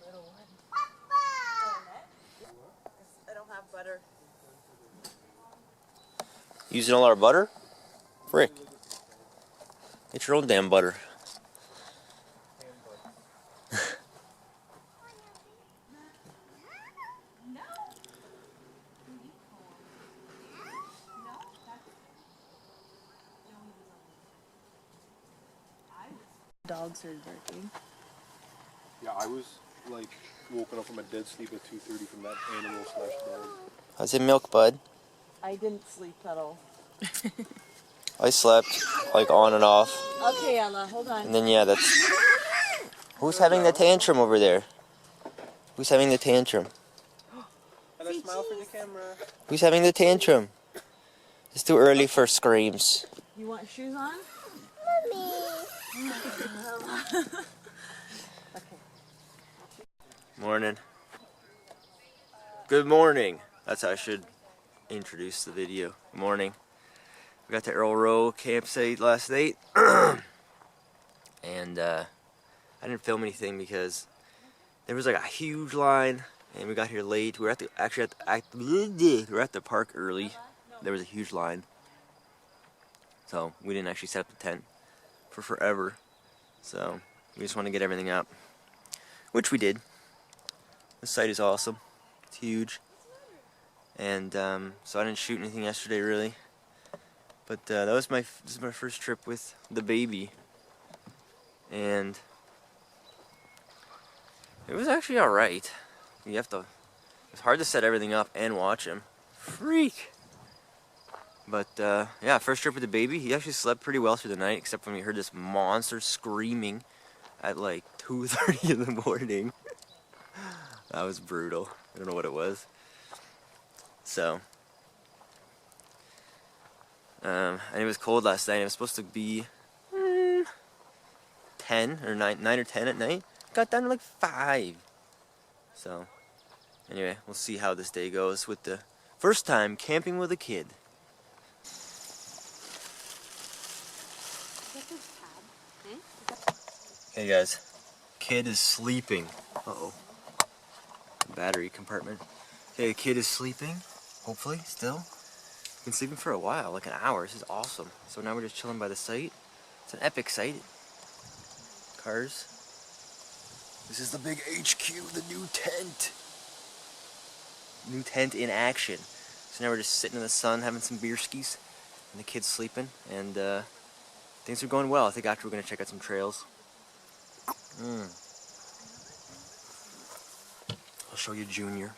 little one. I don't have butter. Using all our butter? Frick. Get your own damn butter. Dogs are barking. Yeah, I was like woken up from a dead sleep at 2:30 from that animal / dog. How's it milk, bud? I didn't sleep at all. I slept, like, on and off. Okay, Ella, hold on. And then, yeah, that's... Who's having the tantrum over there? Who's having the tantrum? And I smile for the camera. Who's having the tantrum? It's too early for screams. You want shoes on? Mommy. Okay. Morning. Good morning. That's how I should introduce the video. Good morning. We got to Earl Rowe campsite last night. And I didn't film anything because there was like a huge line and we got here late. We were at the park early. There was a huge line. So we didn't actually set up the tent for forever. So we just want to get everything up, which we did. The site is awesome. It's huge. And so I didn't shoot anything yesterday really. But this is my first trip with the baby. And it was actually alright. It's hard to set everything up and watch him. Freak! But yeah, first trip with the baby. He actually slept pretty well through the night, except when we heard this monster screaming at like 2:30 in the morning. That was brutal. I don't know what it was. So, and it was cold last night. It was supposed to be 10 or 9 or 10 at night. Got down to like 5. So, anyway, we'll see how this day goes with the first time camping with a kid. Hey guys, kid is sleeping. Uh-oh. Battery compartment. Okay, kid is sleeping. Hopefully, still. Been sleeping for a while, like an hour. This is awesome. So now we're just chilling by the site. It's an epic site. Cars. This is the big HQ, the new tent. New tent in action. So now we're just sitting in the sun, having some beer skis, and the kid's sleeping, and things are going well. I think after we're gonna check out some trails. I'll show you Junior.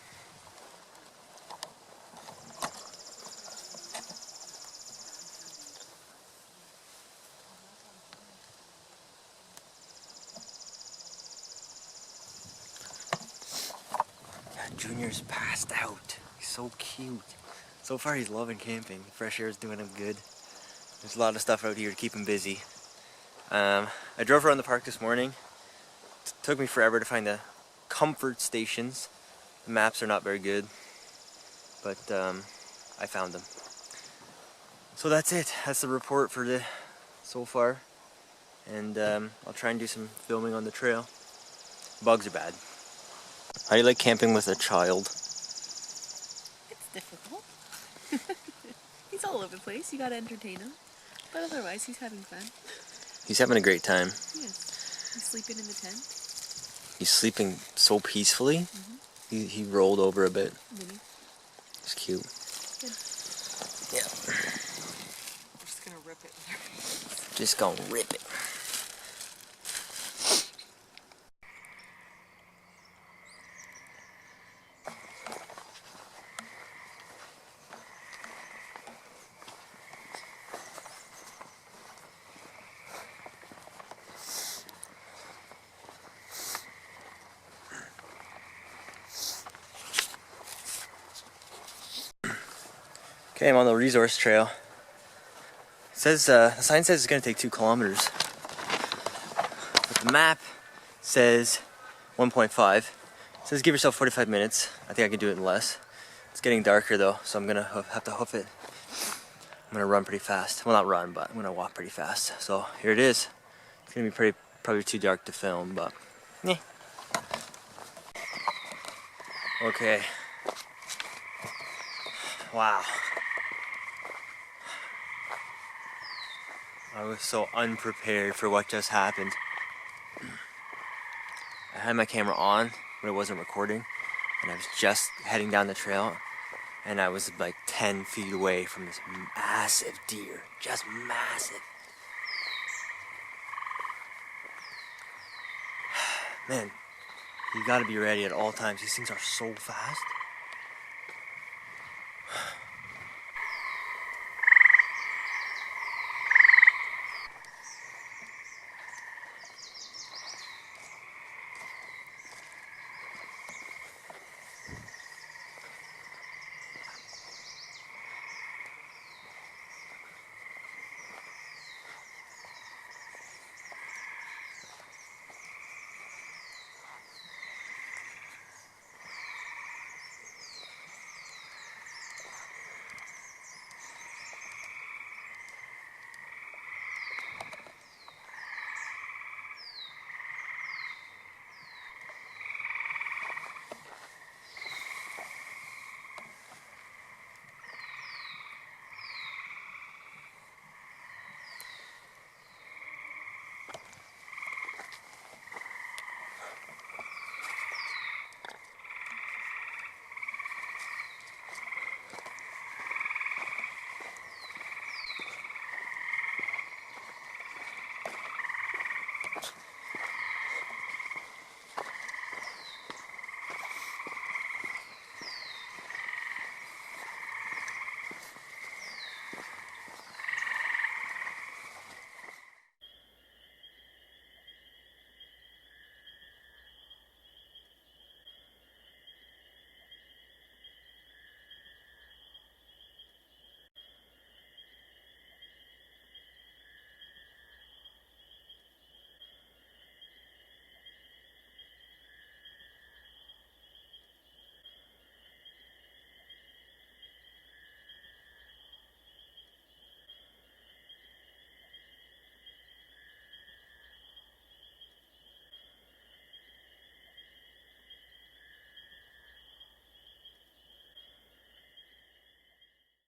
Junior's passed out. He's so cute. So far he's loving camping. The fresh air is doing him good. There's a lot of stuff out here to keep him busy. I drove around the park this morning. It took me forever to find the comfort stations. The maps are not very good, but I found them. So that's it. That's the report for the so far. And I'll try and do some filming on the trail. Bugs are bad. How do you like camping with a child? It's difficult. He's all over the place. You gotta entertain him. But otherwise, he's having fun. He's having a great time. Yes. He's sleeping in the tent. He's sleeping so peacefully. He rolled over a bit. Really? He's cute. Good. Yeah. We're just gonna rip it. Just gonna rip it. Okay, I'm on the resource trail. It says the sign says it's gonna take 2 kilometers, but the map says 1.5. It says give yourself 45 minutes. I think I can do it in less. It's getting darker though, so I'm gonna have to hoof it. I'm gonna run pretty fast. Well, not run, but I'm gonna walk pretty fast. So here it is. It's gonna be probably too dark to film, but yeah. Okay. Wow. I was so unprepared for what just happened. I had my camera on, but it wasn't recording, and I was just heading down the trail, and I was like 10 feet away from this massive deer. Just massive. Man, you gotta be ready at all times. These things are so fast.